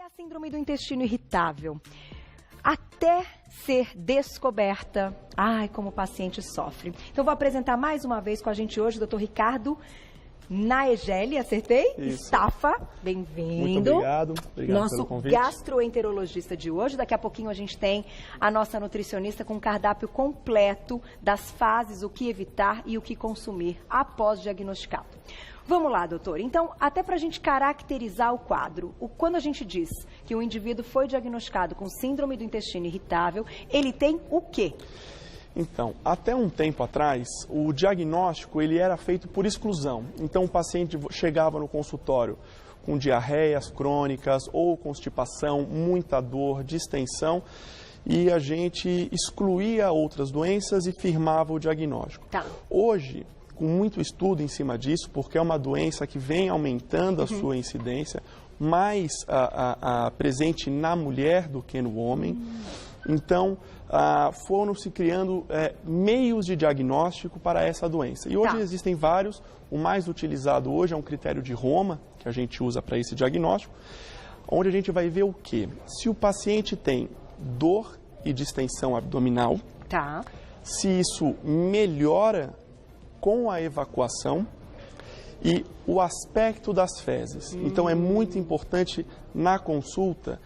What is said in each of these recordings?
a síndrome do intestino irritável? Até ser descoberta, como o paciente sofre. Então, vou apresentar mais uma vez com a gente hoje o Dr. Ricardo Naegeli, acertei? Isso. Staffa, bem-vindo. Muito obrigado Nosso pelo convite. gastroenterologista de hoje. Daqui a pouquinho a gente tem a nossa nutricionista com um cardápio completo das fases, o que evitar e o que consumir após diagnosticado. Vamos lá, doutor. Então, até para a gente caracterizar o quadro, quando a gente diz que o indivíduo foi diagnosticado com síndrome do intestino irritável, ele tem o quê? Então, até um tempo atrás, o diagnóstico ele era feito por exclusão. Então, o paciente chegava no consultório com diarreias crônicas ou constipação, muita dor, distensão, e a gente excluía outras doenças e firmava o diagnóstico. Tá. Hoje, com muito estudo em cima disso, porque é uma doença que vem aumentando a sua incidência, mais presente na mulher do que no homem. Então, foram se criando meios de diagnóstico para essa doença. E hoje existem vários. O mais utilizado hoje é um critério de Roma, que a gente usa para esse diagnóstico, onde a gente vai ver o quê? Se o paciente tem dor e distensão abdominal, se isso melhora com a evacuação e o aspecto das fezes. Então, é muito importante na consulta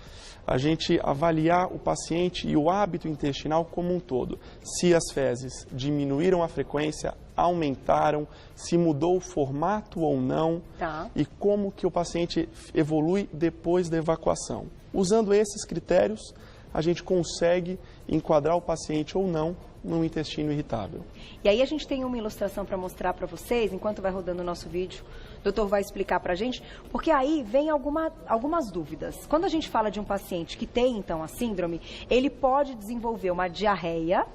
a gente avaliar o paciente e o hábito intestinal como um todo. Se as fezes diminuíram a frequência, aumentaram, se mudou o formato ou não e como que o paciente evolui depois da evacuação. Usando esses critérios, a gente consegue enquadrar o paciente ou não no intestino irritável. E aí a gente tem uma ilustração para mostrar para vocês, enquanto vai rodando o nosso vídeo, o doutor vai explicar para a gente, porque aí vem algumas dúvidas. Quando a gente fala de um paciente que tem, então, a síndrome, ele pode desenvolver uma diarreia,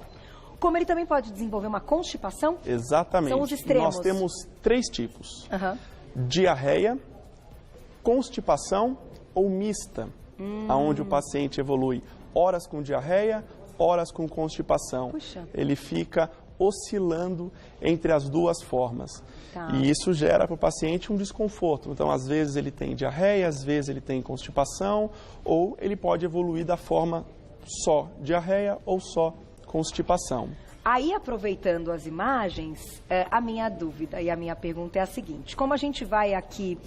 como ele também pode desenvolver uma constipação? Exatamente. São os extremos. Nós temos 3 tipos. Diarreia, constipação ou mista, onde o paciente evolui horas com diarreia, horas com constipação. Puxa. Ele fica oscilando entre as duas formas. E isso gera para o paciente um desconforto. Então, às vezes ele tem diarreia, às vezes ele tem constipação, ou ele pode evoluir da forma só diarreia ou só constipação. Aí, aproveitando as imagens, a minha dúvida e a minha pergunta é a seguinte. Como a gente vai aqui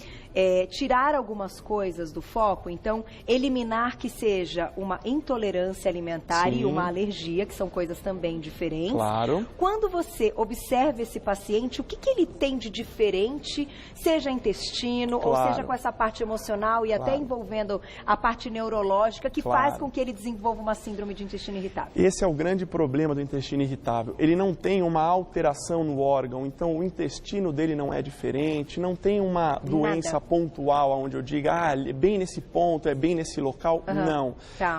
tirar algumas coisas do foco, então, eliminar que seja uma intolerância alimentar e uma alergia, que são coisas também diferentes. Claro. Quando você observa esse paciente, o que ele tem de diferente, seja intestino, ou seja com essa parte emocional e até envolvendo a parte neurológica, que faz com que ele desenvolva uma síndrome de intestino irritável? Esse é o grande problema do intestino irritável. Ele não tem uma alteração no órgão, então o intestino dele não é diferente, não tem uma doença pontual, onde eu diga, é bem nesse ponto, é bem nesse local. Não.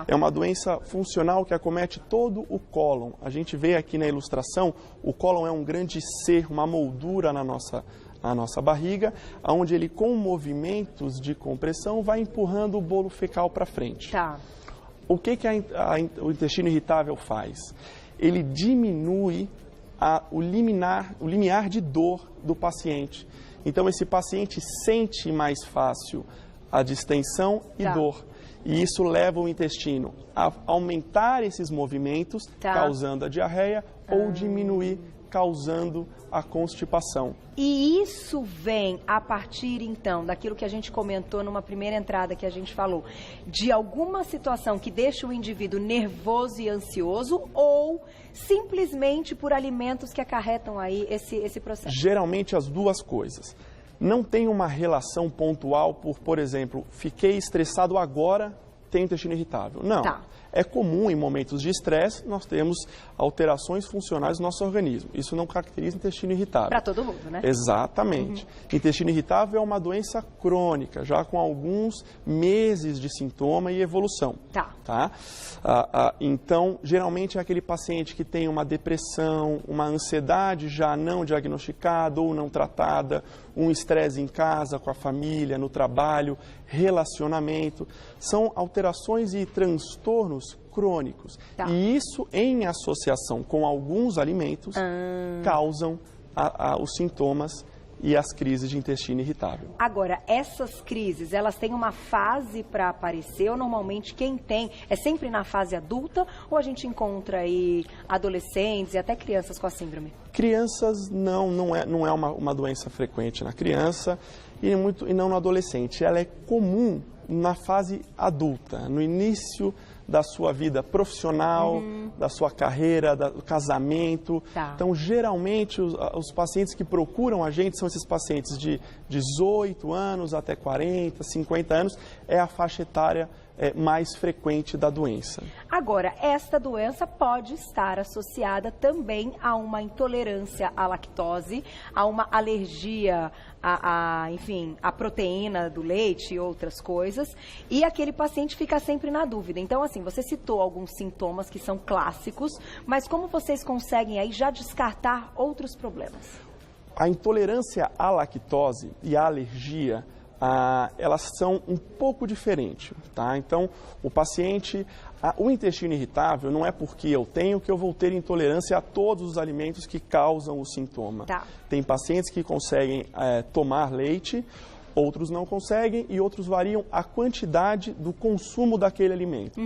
É uma doença funcional que acomete todo o cólon. A gente vê aqui na ilustração, o cólon é um grande ser, uma moldura na nossa barriga, onde ele, com movimentos de compressão, vai empurrando o bolo fecal para frente. O que o intestino irritável faz? Ele diminui o limiar de dor do paciente. Então, esse paciente sente mais fácil a distensão e dor. E isso leva o intestino a aumentar esses movimentos, causando a diarreia, ou diminuir, causando a constipação. E isso vem a partir, então, daquilo que a gente comentou numa primeira entrada que a gente falou, de alguma situação que deixa o indivíduo nervoso e ansioso, ou simplesmente por alimentos que acarretam aí esse processo? Geralmente as duas coisas. Não tem uma relação pontual por exemplo, fiquei estressado agora, tenho intestino irritável. Não. É comum, em momentos de estresse, nós temos alterações funcionais no nosso organismo. Isso não caracteriza intestino irritável. Para todo mundo, né? Exatamente. Intestino irritável é uma doença crônica, já com alguns meses de sintoma e evolução. Então, geralmente é aquele paciente que tem uma depressão, uma ansiedade já não diagnosticada ou não tratada, um estresse em casa, com a família, no trabalho, relacionamento. São alterações e transtornos crônicos. E isso, em associação com alguns alimentos, causam os sintomas e as crises de intestino irritável. Agora, essas crises, elas têm uma fase para aparecer, ou normalmente quem tem é sempre na fase adulta, ou a gente encontra aí adolescentes e até crianças com a síndrome? Crianças não é uma doença frequente na criança e não no adolescente. Ela é comum na fase adulta, no início da sua vida profissional, da sua carreira, do casamento. Tá. Então, geralmente, os pacientes que procuram a gente são esses pacientes de 18 anos até 40, 50 anos, é a faixa etária mais frequente da doença. Agora, esta doença pode estar associada também a uma intolerância à lactose, a uma alergia enfim, à proteína do leite e outras coisas, e aquele paciente fica sempre na dúvida. Então, assim, você citou alguns sintomas que são clássicos, mas como vocês conseguem aí já descartar outros problemas? A intolerância à lactose e a alergia, elas são um pouco diferentes, tá? Então, o paciente, o intestino irritável não é porque eu tenho que eu vou ter intolerância a todos os alimentos que causam o sintoma. Tá. Tem pacientes que conseguem tomar leite, outros não conseguem e outros variam a quantidade do consumo daquele alimento.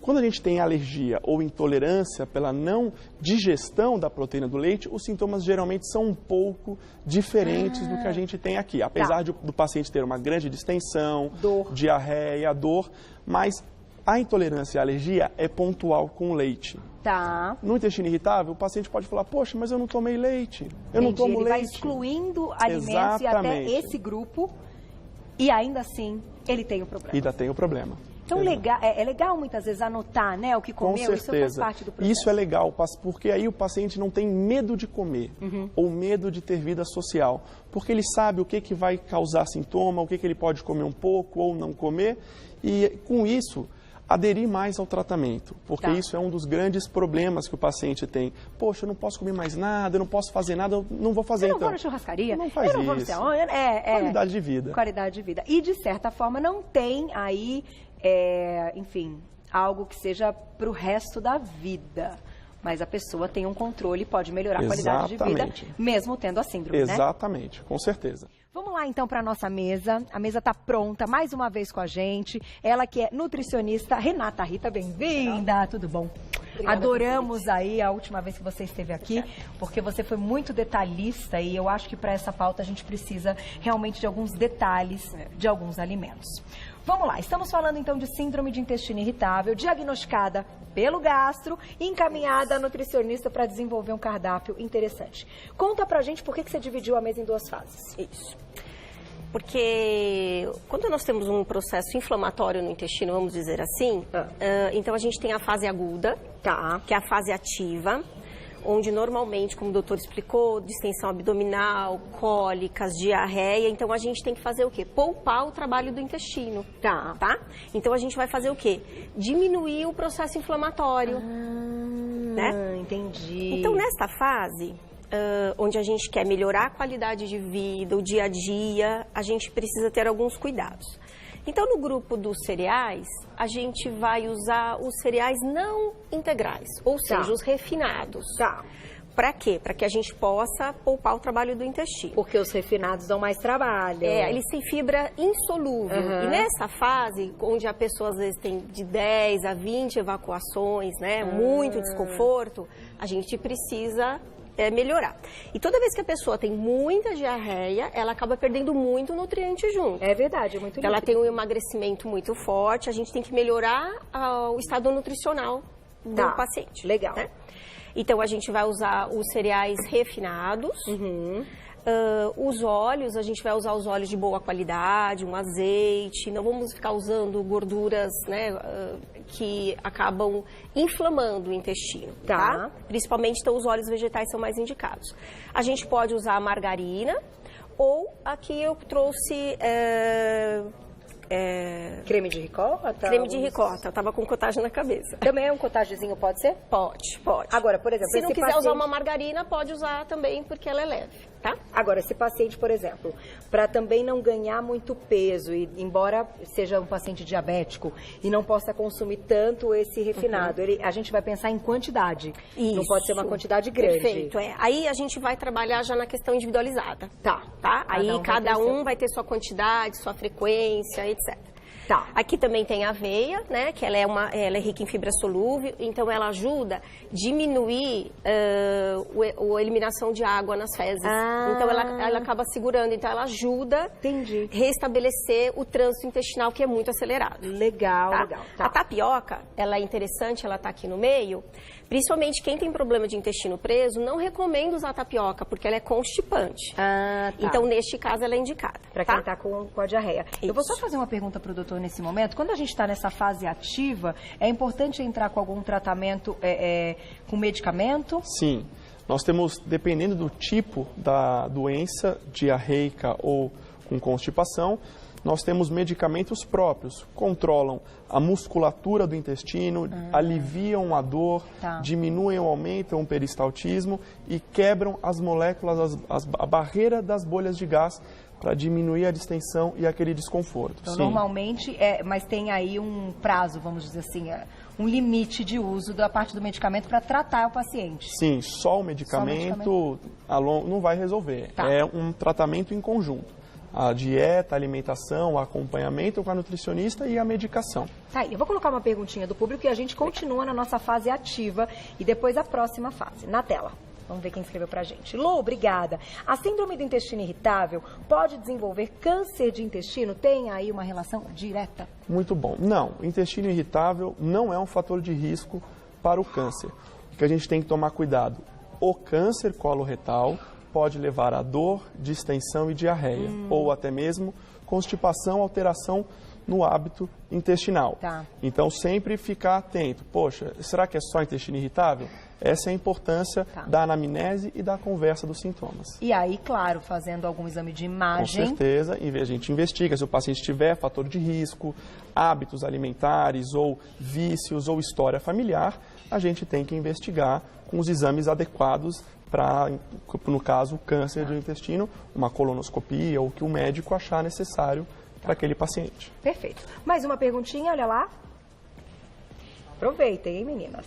Quando a gente tem alergia ou intolerância pela não digestão da proteína do leite, os sintomas geralmente são um pouco diferentes do que a gente tem aqui. Apesar do paciente ter uma grande distensão, diarreia, dor, mas a intolerância e a alergia é pontual com o leite. Tá. No intestino irritável, o paciente pode falar, poxa, mas eu não tomei leite, eu não tomo leite. Ele vai excluindo alimentos e até esse grupo, e ainda assim ele tem o problema. Ainda tem o problema. Então, é legal muitas vezes anotar, né, o que comeu, isso faz parte do processo. Isso é legal, porque aí o paciente não tem medo de comer ou medo de ter vida social, porque ele sabe o que vai causar sintoma, o que ele pode comer um pouco ou não comer, e com isso aderir mais ao tratamento, porque isso é um dos grandes problemas que o paciente tem. Poxa, eu não posso comer mais nada, eu não posso fazer nada, eu não vou fazer então. Eu não vou na churrascaria, não faz eu não vou no céu. Qualidade de vida. Qualidade de vida. E, de certa forma, não tem aí, enfim, algo que seja para o resto da vida. Mas a pessoa tem um controle e pode melhorar a qualidade de vida, mesmo tendo a síndrome, né? Exatamente, com certeza. Vamos lá, então, para a nossa mesa. A mesa está pronta, mais uma vez com a gente. Ela que é nutricionista, Renata Rita, bem-vinda. Tudo bom? Obrigada. Adoramos aí a última vez que você esteve aqui, porque você foi muito detalhista e eu acho que para essa pauta a gente precisa realmente de alguns detalhes de alguns alimentos. Vamos lá, estamos falando então de síndrome de intestino irritável, diagnosticada pelo gastro e encaminhada a nutricionista para desenvolver um cardápio interessante. Conta pra gente por que você dividiu a mesa em duas fases. Isso. Porque quando nós temos um processo inflamatório no intestino, vamos dizer assim, então a gente tem a fase aguda, que é a fase ativa, onde normalmente, como o doutor explicou, distensão abdominal, cólicas, diarreia, então a gente tem que fazer o quê? Poupar o trabalho do intestino, tá? Então a gente vai fazer o quê? Diminuir o processo inflamatório, né? Entendi. Então nesta fase, onde a gente quer melhorar a qualidade de vida, o dia a dia, a gente precisa ter alguns cuidados. Então, no grupo dos cereais, a gente vai usar os cereais não integrais, ou seja, os refinados. Para quê? Para que a gente possa poupar o trabalho do intestino. Porque os refinados dão mais trabalho. Eles têm fibra insolúvel. E nessa fase, onde a pessoa às vezes tem de 10 a 20 evacuações, né, muito desconforto, a gente precisa melhorar. E toda vez que a pessoa tem muita diarreia, ela acaba perdendo muito nutriente junto. É verdade, é muito líquido. Ela tem um emagrecimento muito forte, a gente tem que melhorar o estado nutricional do paciente. Legal. Né? Então, a gente vai usar os cereais refinados. Os óleos, a gente vai usar os óleos de boa qualidade, um azeite, não vamos ficar usando gorduras, né, que acabam inflamando o intestino, tá? Principalmente, então, os óleos vegetais são mais indicados. A gente pode usar a margarina ou aqui eu trouxe... creme de ricota? Creme de ricota, eu tava com cottage na cabeça. Também um cottagezinho pode ser? Pode. Agora, por exemplo, se não quiser usar uma margarina, pode usar também, porque ela é leve. tá? Agora, esse paciente, por exemplo, para também não ganhar muito peso, e embora seja um paciente diabético e não possa consumir tanto esse refinado, a gente vai pensar em quantidade. Isso. Não pode ser uma quantidade grande. Perfeito, Aí a gente vai trabalhar já na questão individualizada. Tá? Aí cada um vai ter sua quantidade, sua frequência, etc. Tá. Aqui também tem a aveia, né? Que ela é rica em fibra solúvel, então ela ajuda a diminuir a eliminação de água nas fezes. Então ela acaba segurando, então ela ajuda a restabelecer o trânsito intestinal, que é muito acelerado. Legal, tá? legal. Tá. A tapioca, ela é interessante, ela tá aqui no meio. Principalmente quem tem problema de intestino preso, não recomendo usar tapioca, porque ela é constipante. Tá. Então, neste caso, ela é indicada. Para quem está com a diarreia. Isso. Eu vou só fazer uma pergunta para o doutor nesse momento. Quando a gente está nessa fase ativa, é importante entrar com algum tratamento com medicamento? Sim. Nós temos, dependendo do tipo da doença, diarreica ou com constipação, nós temos medicamentos próprios, controlam a musculatura do intestino, aliviam a dor, diminuem ou aumentam o peristaltismo e quebram as moléculas, a barreira das bolhas de gás para diminuir a distensão e aquele desconforto. Então, normalmente, mas tem aí um prazo, vamos dizer assim, um limite de uso da parte do medicamento para tratar o paciente. Sim, só o medicamento não vai resolver. Tá. É um tratamento em conjunto. A dieta, a alimentação, o acompanhamento com a nutricionista e a medicação. Tá, eu vou colocar uma perguntinha do público e a gente continua na nossa fase ativa e depois a próxima fase, na tela. Vamos ver quem escreveu pra gente. Lu, obrigada. A síndrome do intestino irritável pode desenvolver câncer de intestino? Tem aí uma relação direta? Muito bom. Não, o intestino irritável não é um fator de risco para o câncer. O que a gente tem que tomar cuidado, o câncer coloretal pode levar a dor, distensão e diarreia, ou até mesmo constipação, alteração no hábito intestinal. Tá. Então, sempre ficar atento. Poxa, será que é só intestino irritável? Essa é a importância da anamnese e da conversa dos sintomas. E aí, claro, fazendo algum exame de imagem. Com certeza, a gente investiga se o paciente tiver fator de risco, hábitos alimentares ou vícios ou história familiar, a gente tem que investigar com os exames adequados para, no caso, o câncer do intestino, uma colonoscopia ou o que o médico achar necessário para aquele paciente. Perfeito. Mais uma perguntinha, olha lá. Aproveitem, hein, meninas?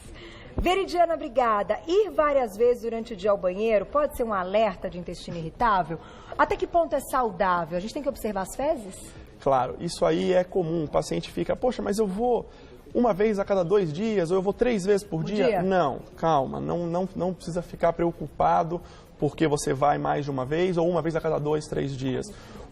Veridiana, obrigada. Ir várias vezes durante o dia ao banheiro pode ser um alerta de intestino irritável? Até que ponto é saudável? A gente tem que observar as fezes? Claro, isso aí é comum. O paciente fica, poxa, mas eu vou uma vez a cada 2 dias ou eu vou 3 vezes por dia? Não, calma, não precisa ficar preocupado porque você vai mais de uma vez ou uma vez a cada 2, 3 dias.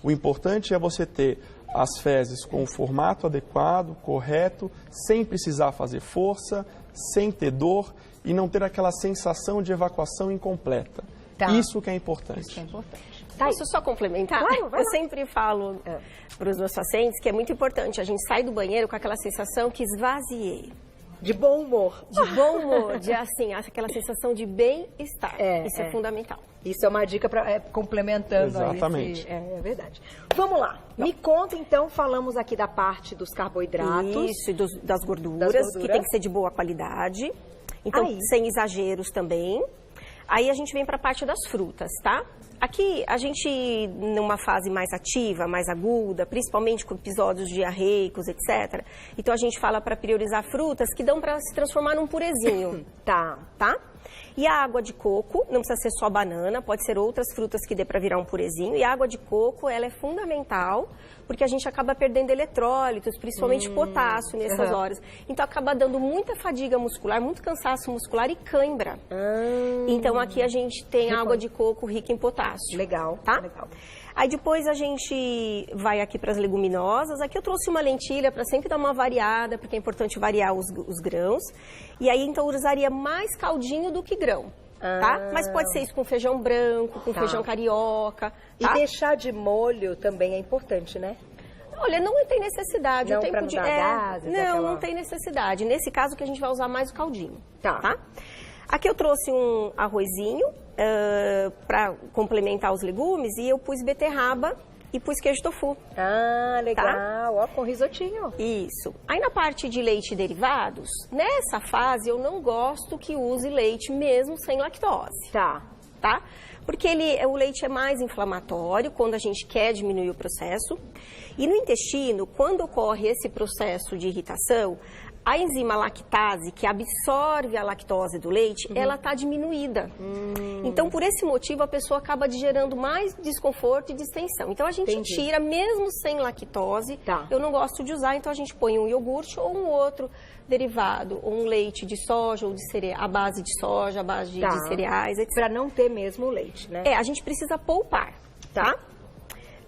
O importante é você ter as fezes com o formato adequado, correto, sem precisar fazer força, sem ter dor e não ter aquela sensação de evacuação incompleta. Tá. Isso que é importante. Isso que é importante. Posso só complementar? Claro, vai lá. Eu sempre falo para os meus pacientes que é muito importante a gente sair do banheiro com aquela sensação que esvaziei. De bom humor. De bom humor, de assim, aquela sensação de bem-estar. Isso é fundamental. Isso é uma dica para complementando. Exatamente. É verdade. Vamos lá. Me conta, então, falamos aqui da parte dos carboidratos. Isso, e das gorduras, que tem que ser de boa qualidade. Então, sem exageros também. Aí a gente vem para a parte das frutas, tá? Aqui, a gente, numa fase mais ativa, mais aguda, principalmente com episódios diarreicos, etc. Então, a gente fala para priorizar frutas que dão para se transformar num purezinho. Tá? E a água de coco, não precisa ser só banana, pode ser outras frutas que dê para virar um purezinho. E a água de coco, ela é fundamental, porque a gente acaba perdendo eletrólitos, principalmente potássio nessas horas. Então, acaba dando muita fadiga muscular, muito cansaço muscular e cãibra. Então, aqui a gente tem água de coco rica em potássio. Legal, tá? Legal. Aí depois a gente vai aqui para as leguminosas. Aqui eu trouxe uma lentilha para sempre dar uma variada, porque é importante variar os grãos. E aí, então, eu usaria mais caldinho do que grão, tá? Mas pode ser isso com feijão branco, com feijão carioca. Tá? E deixar de molho também é importante, né? Olha, não tem necessidade. Não, o tempo pra não de dar gases, não tem necessidade. Nesse caso que a gente vai usar mais o caldinho. Tá. Aqui eu trouxe um arrozinho para complementar os legumes e eu pus beterraba e pus queijo tofu. Legal. Tá? Ó, com risotinho. Isso. Aí na parte de leite e derivados, nessa fase eu não gosto que use leite mesmo sem lactose. Tá. tá? Porque o leite é mais inflamatório quando a gente quer diminuir o processo. E no intestino, quando ocorre esse processo de irritação, a enzima lactase, que absorve a lactose do leite, ela está diminuída. Então, por esse motivo, a pessoa acaba gerando mais desconforto e distensão. Então, a gente tira, mesmo sem lactose. Eu não gosto de usar, então a gente põe um iogurte ou um outro derivado, ou um leite de soja, ou de cereais, a base de soja, a base de cereais, etc. Para não ter mesmo o leite, né? A gente precisa poupar, tá?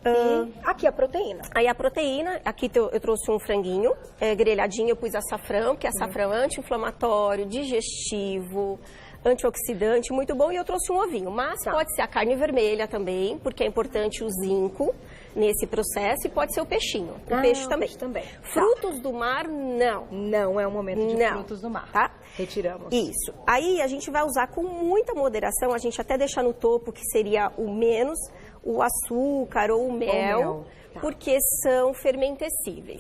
E aqui a proteína. Aí a proteína, aqui eu trouxe um franguinho grelhadinho, eu pus açafrão, porque açafrão é anti-inflamatório, digestivo, antioxidante, muito bom. E eu trouxe um ovinho, mas pode ser a carne vermelha também, porque é importante o zinco nesse processo, e pode ser o peixinho, o peixe também. Frutos do mar, não. Não é o momento de frutos do mar. Tá? Retiramos. Isso. Aí a gente vai usar com muita moderação, a gente até deixa no topo que seria o menos, o açúcar ou o mel. Porque são fermentescíveis.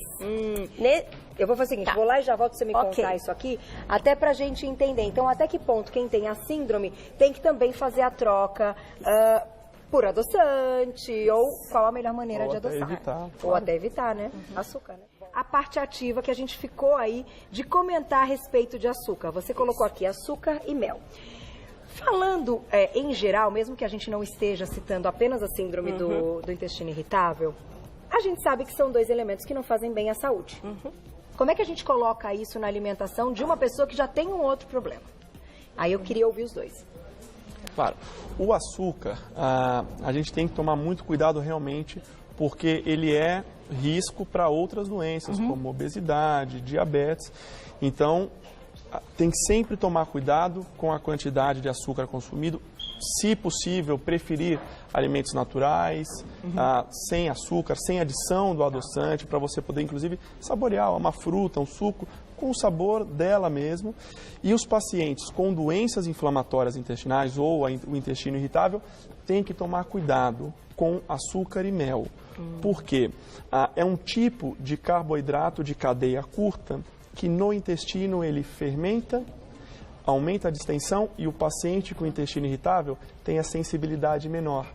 Eu vou fazer o seguinte, vou lá e já volto pra você me contar isso aqui, até pra gente entender. Então, até que ponto quem tem a síndrome tem que também fazer a troca por adoçante, ou qual a melhor maneira de adoçar. Ou até evitar, né? Açúcar, né? A parte ativa que a gente ficou aí de comentar a respeito de açúcar. Você colocou aqui açúcar e mel. Falando em geral, mesmo que a gente não esteja citando apenas a síndrome do intestino irritável, a gente sabe que são dois elementos que não fazem bem à saúde. Como é que a gente coloca isso na alimentação de uma pessoa que já tem um outro problema? Aí eu queria ouvir os dois. Claro, o açúcar, a gente tem que tomar muito cuidado realmente, porque ele é risco para outras doenças, como obesidade, diabetes. Então, tem que sempre tomar cuidado com a quantidade de açúcar consumido. Se possível, preferir alimentos naturais, sem açúcar, sem adição do adoçante, para você poder, inclusive, saborear uma fruta, um suco, com o sabor dela mesmo. E os pacientes com doenças inflamatórias intestinais ou o intestino irritável têm que tomar cuidado com açúcar e mel. Porque é um tipo de carboidrato de cadeia curta que no intestino ele fermenta, aumenta a distensão e o paciente com intestino irritável tem a sensibilidade menor.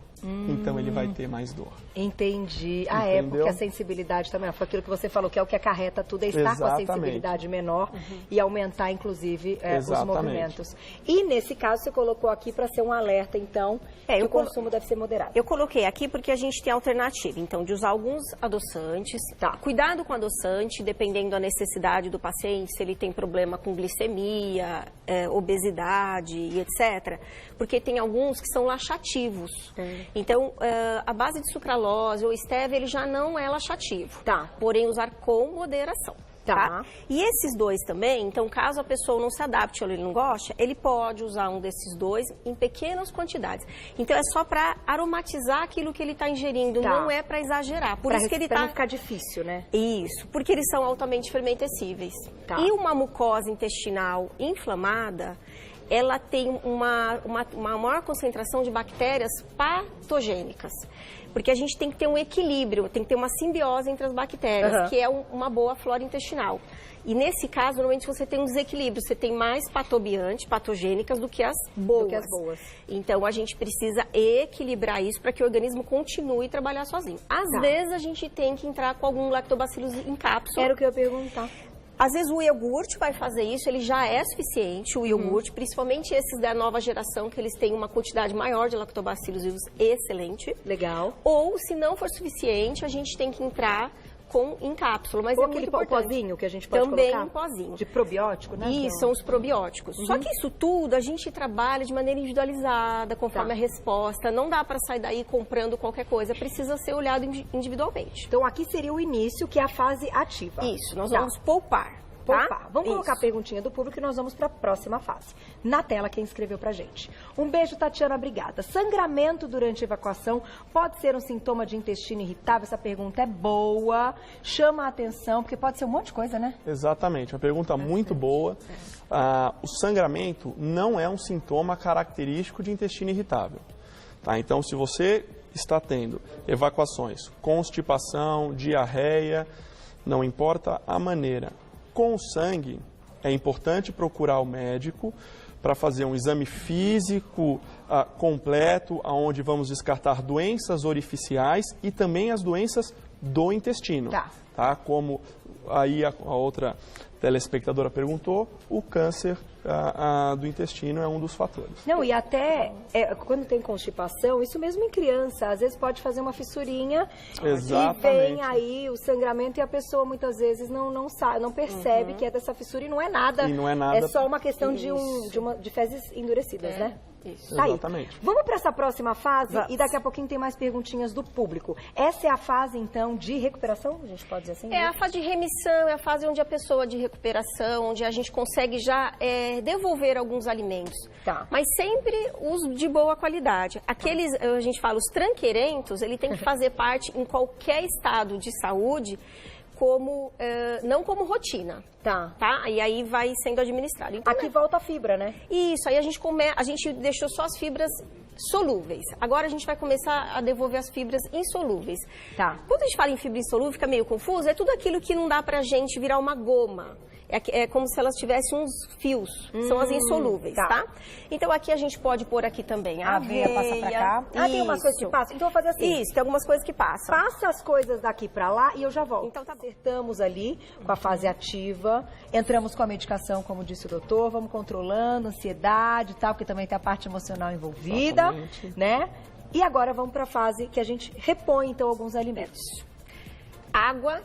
Então ele vai ter mais dor. Entendi. Porque a sensibilidade também, foi aquilo que você falou, que é o que acarreta tudo, é estar com a sensibilidade menor e aumentar, inclusive, os movimentos. E nesse caso, você colocou aqui para ser um alerta, então, que o consumo deve ser moderado. Eu coloquei aqui porque a gente tem alternativa, então, de usar alguns adoçantes. Cuidado com adoçante, dependendo da necessidade do paciente, se ele tem problema com glicemia, obesidade e etc. Porque tem alguns que são laxativos. Então, a base de sucralose ou stevia, ele já não é laxativo. Porém, usar com moderação. E esses dois também, então, caso a pessoa não se adapte ou ele não goste, ele pode usar um desses dois em pequenas quantidades. Então, é só para aromatizar aquilo que ele está ingerindo, não é para exagerar. Por isso que ele não ficar difícil, né? Isso, porque eles são altamente fermentescíveis. E uma mucosa intestinal inflamada, ela tem uma maior concentração de bactérias patogênicas. Porque a gente tem que ter um equilíbrio, tem que ter uma simbiose entre as bactérias, que é uma boa flora intestinal. E nesse caso, normalmente você tem um desequilíbrio, você tem mais patogênicas do que as boas. Então a gente precisa equilibrar isso para que o organismo continue a trabalhar sozinho. Às vezes a gente tem que entrar com algum lactobacillus em cápsula. Era o que eu ia perguntar. Às vezes o iogurte vai fazer isso, ele já é suficiente, o iogurte, principalmente esses da nova geração, que eles têm uma quantidade maior de lactobacillus vivos, excelente. Legal. Ou, se não for suficiente, a gente tem que entrar em cápsula, mas é muito importante. Pozinho que a gente pode também colocar? Também um pozinho. De probiótico, né? Isso, são os probióticos. Só que isso tudo a gente trabalha de maneira individualizada, conforme a resposta. Não dá para sair daí comprando qualquer coisa, precisa ser olhado individualmente. Então aqui seria o início, que é a fase ativa. Isso, nós vamos poupar. Vamos colocar a perguntinha do público e nós vamos para a próxima fase. Na tela, quem escreveu pra gente. Um beijo, Tatiana, obrigada. Sangramento durante a evacuação pode ser um sintoma de intestino irritável? Essa pergunta é boa, chama a atenção, porque pode ser um monte de coisa, né? Exatamente, uma pergunta muito boa. O sangramento não é um sintoma característico de intestino irritável. Então, se você está tendo evacuações, constipação, diarreia, não importa a maneira, com sangue, é importante procurar o médico para fazer um exame físico completo, onde vamos descartar doenças orificiais e também as doenças do intestino. Tá? Como aí a outra telespectadora perguntou, o câncer do intestino é um dos fatores. Não, e até quando tem constipação, isso mesmo em criança, às vezes pode fazer uma fissurinha. Exatamente. E vem aí o sangramento e a pessoa muitas vezes não sabe, não percebe que é dessa fissura e não é nada. E não é nada. É só uma questão de fezes endurecidas, né? Isso. Tá aí. Exatamente. Vamos para essa próxima fase e daqui a pouquinho tem mais perguntinhas do público. Essa é a fase, então, de recuperação, a gente pode dizer assim? É a fase de remissão, é a fase onde a pessoa de recuperação, onde a gente consegue já devolver alguns alimentos. Tá. Mas sempre os de boa qualidade. Aqueles, a gente fala, os tranqueirentos, ele tem que fazer parte em qualquer estado de saúde, não como rotina. Tá? E aí vai sendo administrado. Então, Aqui volta a fibra, né? Isso, aí a gente deixou só as fibras solúveis. Agora a gente vai começar a devolver as fibras insolúveis. Tá. Quando a gente fala em fibra insolúvel, fica meio confuso, é tudo aquilo que não dá pra gente virar uma goma. É como se elas tivessem uns fios, são as insolúveis, tá? Então aqui a gente pode pôr aqui também a aveia, passa pra cá. Tem umas coisas que passam. Então eu vou fazer assim. Isso, tem algumas coisas que passam. Passa as coisas daqui pra lá e eu já volto. Então acertamos ali com a fase ativa, entramos com a medicação, como disse o doutor, vamos controlando ansiedade e tal, porque também tem a parte emocional envolvida, exatamente, né? E agora vamos pra fase que a gente repõe então alguns alimentos. Água.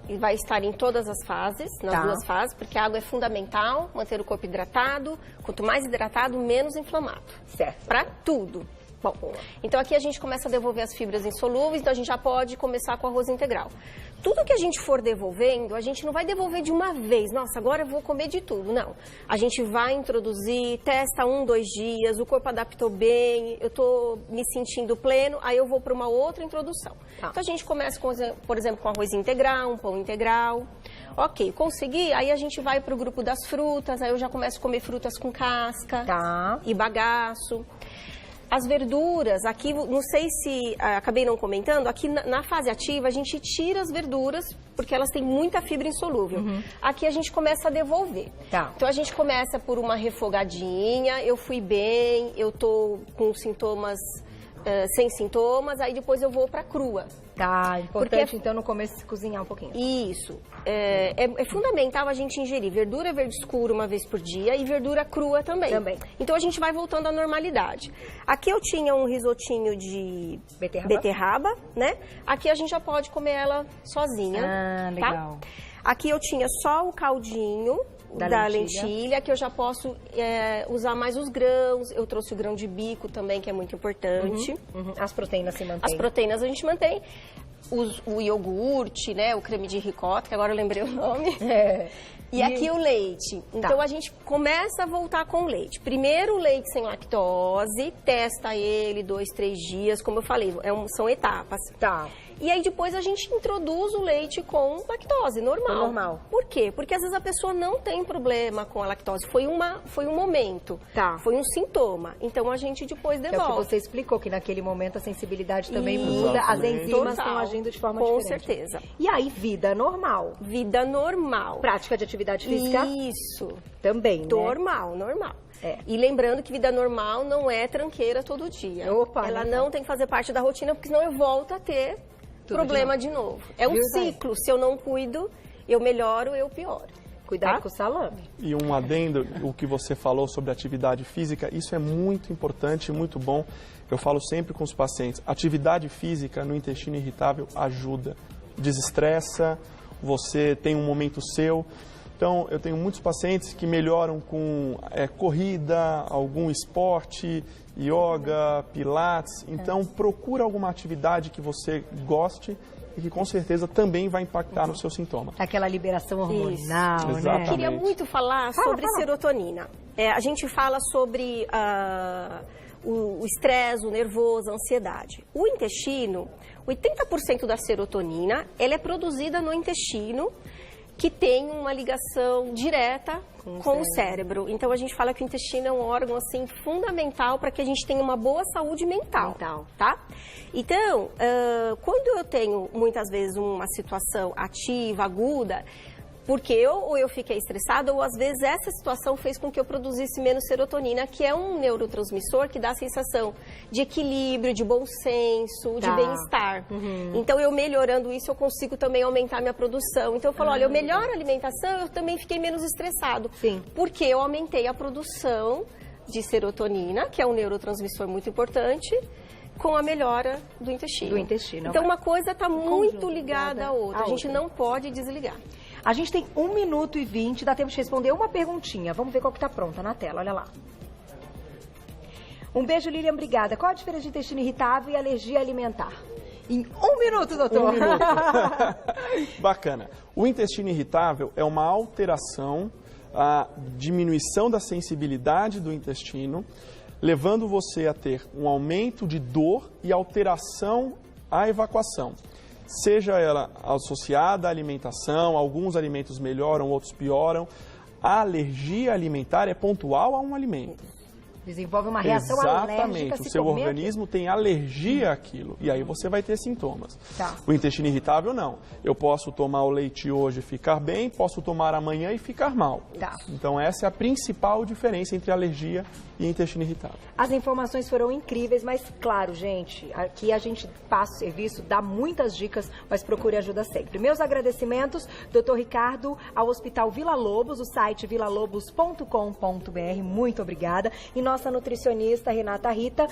E vai estar em todas as fases, nas duas fases, porque a água é fundamental, manter o corpo hidratado. Quanto mais hidratado, menos inflamado. Certo. Para tudo. Bom, então aqui a gente começa a devolver as fibras insolúveis, então a gente já pode começar com arroz integral. Tudo que a gente for devolvendo, a gente não vai devolver de uma vez. Nossa, agora eu vou comer de tudo. Não. A gente vai introduzir, testa 1, 2 dias, o corpo adaptou bem, eu tô me sentindo pleno, aí eu vou para uma outra introdução. Então a gente começa, por exemplo, com arroz integral, um pão integral. Ok, consegui, aí a gente vai para o grupo das frutas, aí eu já começo a comer frutas com casca e bagaço. As verduras, aqui, não sei se acabei não comentando, aqui na fase ativa a gente tira as verduras, porque elas têm muita fibra insolúvel. Aqui a gente começa a devolver. Então a gente começa por uma refogadinha, eu fui bem, eu tô com sintomas, sem sintomas, aí depois eu vou para crua. Importante então no começo cozinhar um pouquinho. Isso. É fundamental a gente ingerir verdura verde escura uma vez por dia e verdura crua também. Então a gente vai voltando à normalidade. Aqui eu tinha um risotinho de beterraba, né? Aqui a gente já pode comer ela sozinha. Legal. Tá? Aqui eu tinha só o caldinho da lentilha, que eu já posso usar mais os grãos. Eu trouxe o grão de bico também, que é muito importante. As proteínas se mantêm. As proteínas a gente mantém. O iogurte, né? O creme de ricota, que agora eu lembrei o nome. E aqui o leite. Então a gente começa a voltar com o leite. Primeiro o leite sem lactose, testa ele 2, 3 dias, como eu falei, são etapas. E aí depois a gente introduz o leite com lactose, normal. Por quê? Porque às vezes a pessoa não tem problema com a lactose. Foi um momento. Foi um sintoma. Então a gente depois devolve. É o que você explicou, que naquele momento a sensibilidade também muda, as enzimas estão agindo de forma diferente. Com certeza. E aí, vida normal. Vida normal. Prática de atividade física? Isso. Também, normal. E lembrando que vida normal não é tranqueira todo dia. Ela não tem que fazer parte da rotina, porque senão eu volto a ter problema de novo. É um ciclo. Se eu não cuido, eu melhoro, eu pioro. Cuidado com o salame. E um adendo, o que você falou sobre atividade física, isso é muito importante, muito bom. Eu falo sempre com os pacientes, atividade física no intestino irritável ajuda, desestressa, você tem um momento seu. Então, eu tenho muitos pacientes que melhoram com corrida, algum esporte, yoga, pilates. Então, procura alguma atividade que você goste e que com certeza também vai impactar no seu sintoma. Aquela liberação hormonal, né? Exatamente. Queria muito falar sobre serotonina. A gente fala sobre o estresse, o nervoso, a ansiedade. O intestino, 80% da serotonina, ela é produzida no intestino, que tem uma ligação direta com o cérebro. Então a gente fala que o intestino é um órgão assim fundamental para que a gente tenha uma boa saúde mental, tá? Então, quando eu tenho muitas vezes uma situação ativa, aguda, Porque ou eu fiquei estressada, ou às vezes essa situação fez com que eu produzisse menos serotonina, que é um neurotransmissor que dá a sensação de equilíbrio, de bom senso, de bem-estar. Então, eu melhorando isso, eu consigo também aumentar minha produção. Então, eu falo, olha, eu melhoro a alimentação, eu também fiquei menos estressado. Sim. Porque eu aumentei a produção de serotonina, que é um neurotransmissor muito importante, com a melhora do intestino. Do intestino. Então, uma coisa está muito ligada à outra. A gente não pode desligar. A gente tem 1 minuto e 20, dá tempo de responder uma perguntinha. Vamos ver qual que tá pronta na tela, olha lá. Um beijo, Lilian, obrigada. Qual a diferença de intestino irritável e alergia alimentar? Em 1 minuto, doutor. 1 minuto. Bacana. O intestino irritável é uma alteração, a diminuição da sensibilidade do intestino, levando você a ter um aumento de dor e alteração à evacuação. Seja ela associada à alimentação, alguns alimentos melhoram, outros pioram. A alergia alimentar é pontual a um alimento. Desenvolve uma reação alérgica. Exatamente, o seu organismo tem alergia àquilo, e aí você vai ter sintomas. Tá. O intestino irritável, não. Eu posso tomar o leite hoje e ficar bem, posso tomar amanhã e ficar mal. Tá. Então essa é a principal diferença entre alergia e intestino irritável. As informações foram incríveis, mas claro, gente, aqui a gente passa o serviço, dá muitas dicas, mas procure ajuda sempre. Meus agradecimentos, Dr. Ricardo, ao Hospital Vila Lobos, o site vilalobos.com.br, muito obrigada. E nossa nutricionista Renata Rita,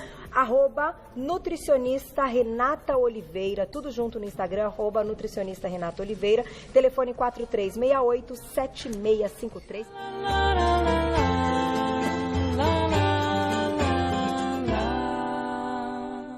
@nutricionista Renata Oliveira, tudo junto no Instagram, @nutricionista Renata Oliveira, telefone 4368-7653.